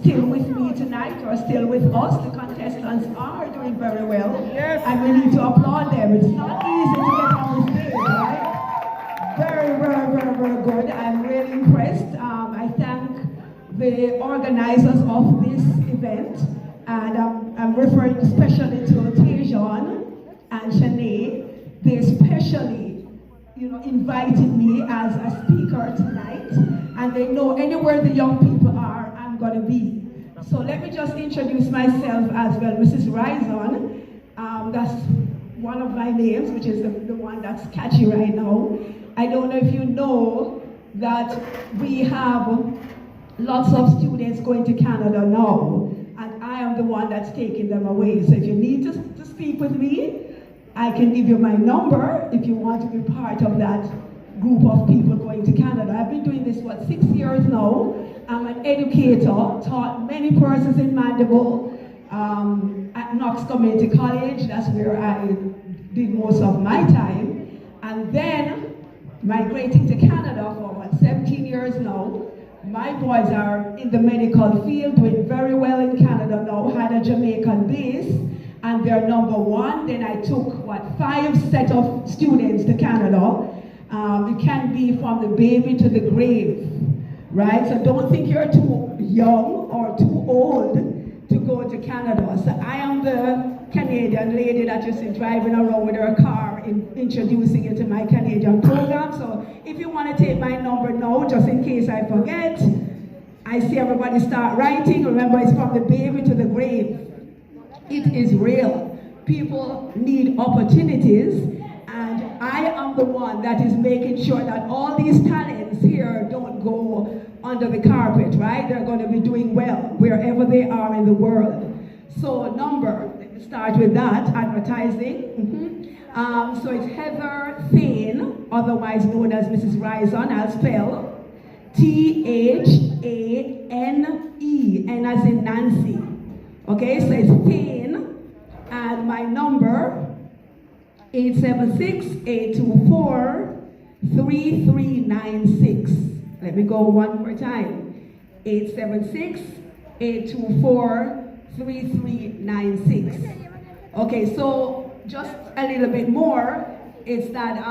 still with me tonight or still with us. The contestants are doing very well. Yes. And we need to applaud them. It's not easy to get on the stage, right? Very, very, very, very good. I'm really impressed. I thank the organizers of this event. And I'm referring especially to Tejon and Shanae. They especially, invited me as a speaker tonight. And they know anywhere the young people are, I'm going to be. So let me just introduce myself as well. Mrs. Rison, that's one of my names, which is the one that's catchy right now. I don't know if you know that we have lots of students going to Canada now, and I am the one that's taking them away. So if you need to speak with me, I can give you my number if you want to be part of that group of people going to Canada. I've been doing this, 6 years now. I'm an educator, taught many persons in Mandeville, at Knox Community College. That's where I did most of my time. And then migrating to Canada for 17 years now. My boys are in the medical field, doing very well in Canada now, had a Jamaican base, and they're #1. Then I took, 5 set of students to Canada. It can be from the baby to the grave, right? So don't think you're too young or too old to go to Canada. So I am the Canadian lady that you see driving around with her car, introducing you to my Canadian program. So if you want to take my number now, just in case I forget, I see everybody start writing. Remember, it's from the baby to the grave. It is real. People need opportunities, and I am the one that is making sure that all these talents here don't go under the carpet, right? They're going to be doing well wherever they are in the world. So number, let me start with that, advertising. So it's Heather Thane, otherwise known as Mrs. Rison. I'll spell Thane, N as in Nancy. Okay, so it's Thane, and my number 876-824-3396. Let me go one more time. 876-824-3396. Okay, so just a little bit more. It's that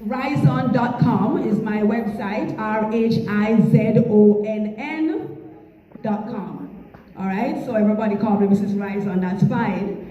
Rison.com is my website, RHIZONN.com. All right, so everybody call me Mrs. Rison, that's fine.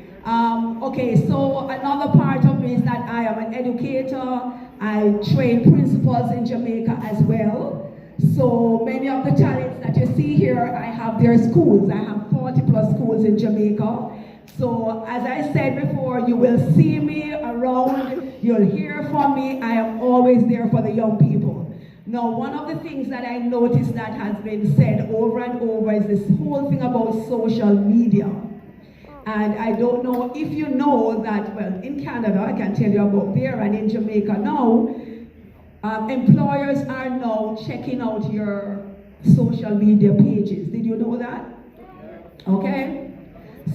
Okay, so another part of me is that I am an educator. I train principals in Jamaica as well. So many of the talents that you see here, I have their schools. I have 40 plus schools in Jamaica. So as I said before, you will see me around, you'll hear from me. I am always there for the young people. Now, one of the things that I noticed that has been said over and over is this whole thing about social media. And I don't know if you know that, well, in Canada, I can tell you about there, and in Jamaica now, employers are now checking out your social media pages. Did you know that? Okay.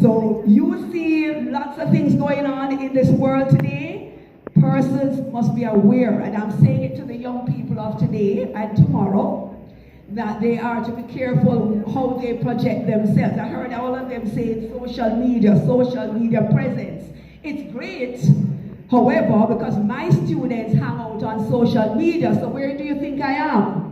So you see lots of things going on in this world today. Persons must be aware, and I'm saying it to the young people of today and tomorrow, that they are to be careful how they project themselves. I heard all of them saying social media presence. It's great, however, because my students hang out on social media, so where do you think I am?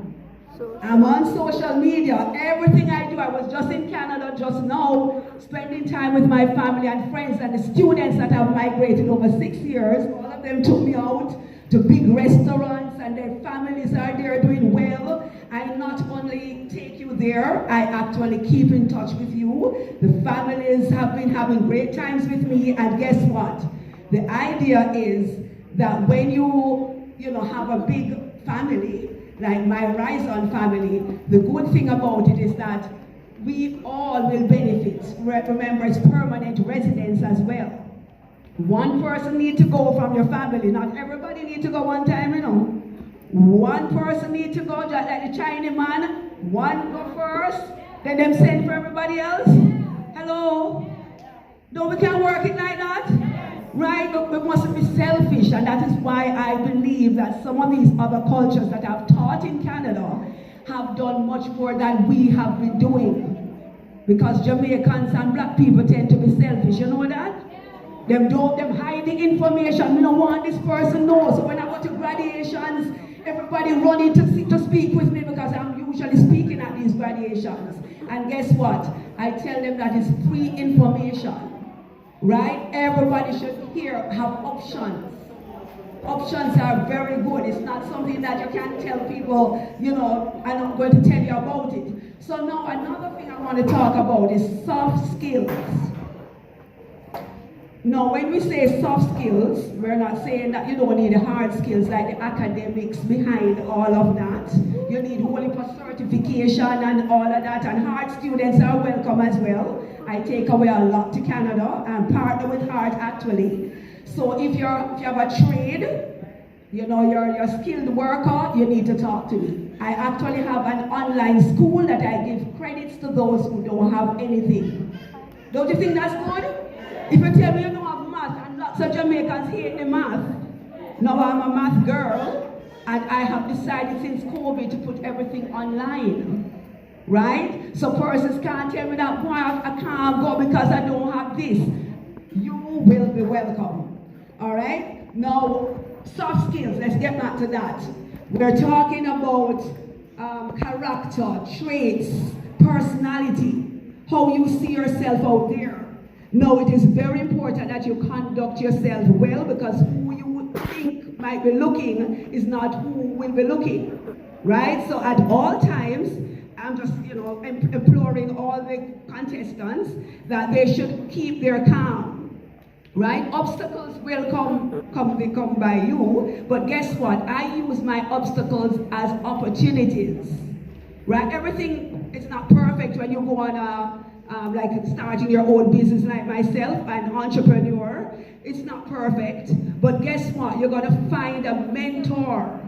I'm on social media. Everything I do, I was just in Canada just now, spending time with my family and friends, and the students that have migrated over 6 years, all of them took me out to big restaurants, and their families are there doing well. I not only take you there, I actually keep in touch with you. The families have been having great times with me, and guess what? The idea is that when you have a big family, like my Rison family, the good thing about it is that we all will benefit. Remember, it's permanent residence as well. One person needs to go from your family. Not everybody needs to go one time, One person needs to go, just like the Chinese man. One go first, then them send for everybody else. Hello? No, we can't work it like that. Right? But we mustn't be selfish, and that is why I believe that some of these other cultures that I've taught in Canada have done much more than we have been doing. Because Jamaicans and black people tend to be selfish, you know that? Them hide the information. We don't want this person know. So when I go to graduations, everybody running to speak with me because I'm usually speaking at these graduations. And guess what? I tell them that it's free information. Right? Everybody should have options. Options are very good. It's not something that you can tell people, you know, I'm not going to tell you about it. So now another thing I want to talk about is soft skills. Now, when we say soft skills, we're not saying that you don't need the hard skills like the academics behind all of that. You need whole heap of certification and all of that, and hard students are welcome as well. I take away a lot to Canada and partner with Heart actually. So if you have a trade, you know, you're a skilled worker, you need to talk to me. I actually have an online school that I give credits to those who don't have anything. Don't you think that's good? If you tell me you don't have math, and lots of Jamaicans hate the math, now I'm a math girl, and I have decided since COVID to put everything online, right? So persons can't tell me that, boy, I can't go because I don't have this. You will be welcome, all right? Now, soft skills, let's get back to that. We're talking about character, traits, personality, how you see yourself out there. No, it is very important that you conduct yourself well because who you think might be looking is not who will be looking, right? So at all times, I'm just, you know, imploring all the contestants that they should keep their calm, right? Obstacles will come by you, but guess what? I use my obstacles as opportunities, right? Everything is not perfect when you go on a like starting your own business like myself, an entrepreneur. It's not perfect, but guess what? You're gonna find a mentor.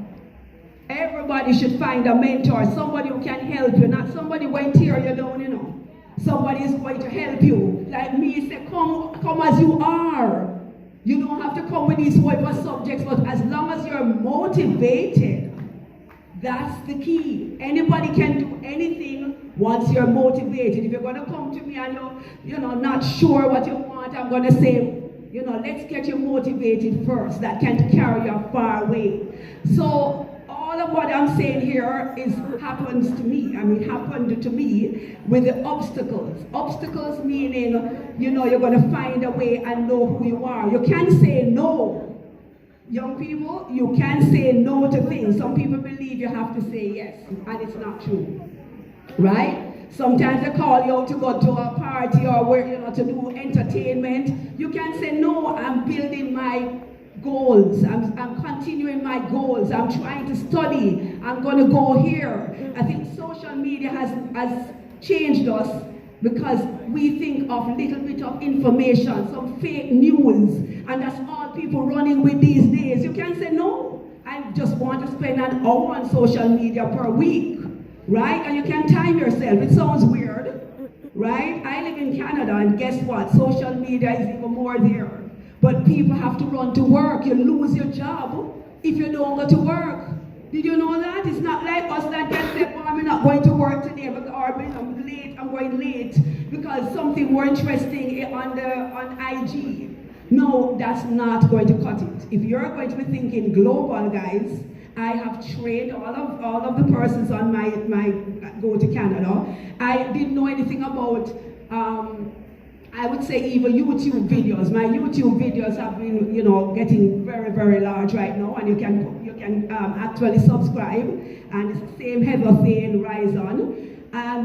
Everybody should find a mentor, somebody who can help you, not somebody who will tear you down, you know. Somebody is going to help you. Like me, say, come as you are. You don't have to come with these whatever subjects, but as long as you're motivated, that's the key. Anybody can do anything once you're motivated. If you're going to come to me and you're not sure what you want, I'm going to say, you know, let's get you motivated first. That can carry you far away. So all of what I'm saying here happens to me. I mean, happened to me with the obstacles. Obstacles meaning, you know, you're going to find a way and know who you are. You can't say no. Young people, you can say no to things. Some people believe you have to say yes, and it's not true, right? Sometimes they call you out to go to a party or where, you know, to do entertainment. You can say no, I'm building my goals. I'm continuing my goals. I'm trying to study. I'm going to go here. I think social media has changed us because we think of little bit of information, some fake news, and that's all people running with these days. You can say, no, I just want to spend an hour on social media per week, right? And you can time yourself. It sounds weird, right? I live in Canada, and guess what? Social media is even more there. But people have to run to work. You lose your job if you don't go to work. Did you know that? It's not like us that can say, well, I'm not going to work today, or I'm late, I'm going late because something more interesting on IG. No, that's not going to cut it. If you're going to be thinking global, guys, I have trained all of the persons on my go to Canada. I didn't know anything about I would say even YouTube videos. My YouTube videos have been, you know, getting very, very large right now, and you can actually subscribe, and it's the same Heather Fane Rise On,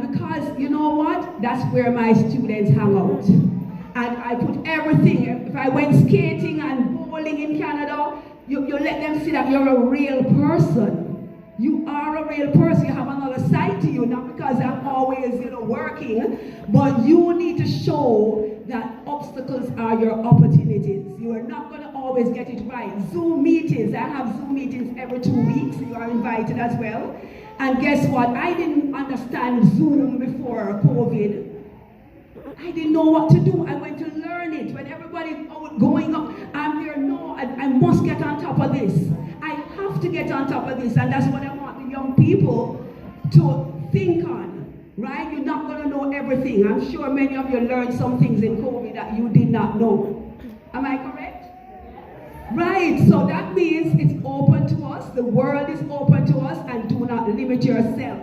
because you know what? That's where my students hang out, and I put everything. If I went skating and bowling in Canada, you let them see that you're a real person. You are a real person. You have another side to you, not because I'm always, you know, working, but you need to show that obstacles are your opportunities. You are not going to always get it right. Zoom meetings. I have Zoom meetings every 2 weeks. You are invited as well. And guess what? I didn't understand Zoom before COVID. I didn't know what to do. I went to learn it. When everybody's going up, I'm there, no, I must get on top of this. I have to get on top of this, and that's what I want the young people to think on, right? You're not going to know everything. I'm sure many of you learned some things in COVID that you did not know. Am I correct? Right, so that means it's open to us, the world is open to us, and do not limit yourself.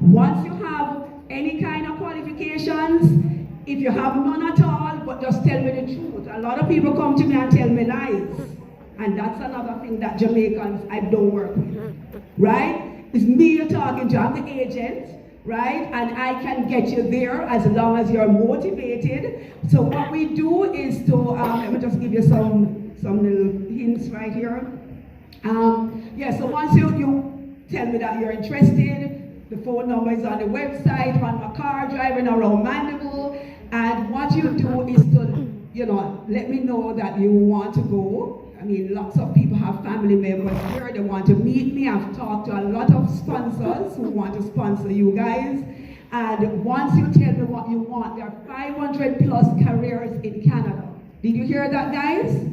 Once you have any kind of qualifications, if you have none at all, but just tell me the truth. A lot of people come to me and tell me lies. And that's another thing that Jamaicans I don't work with. Right? It's me you're talking to. I'm the agent. Right? And I can get you there as long as you're motivated. So what we do is to, let me just give you some little hints right here. Yeah, so once you tell me that you're interested, the phone number is on the website, on my car, driving around Mandeville, and what you do is to, let me know that you want to go. I mean, lots of people have family members here, they want to meet me. I've talked to a lot of sponsors who want to sponsor you guys. And once you tell me what you want, there are 500 plus careers in Canada. Did you hear that, guys?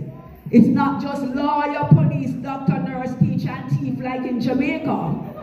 It's not just lawyer, police, doctor, nurse, teacher, and thief like in Jamaica.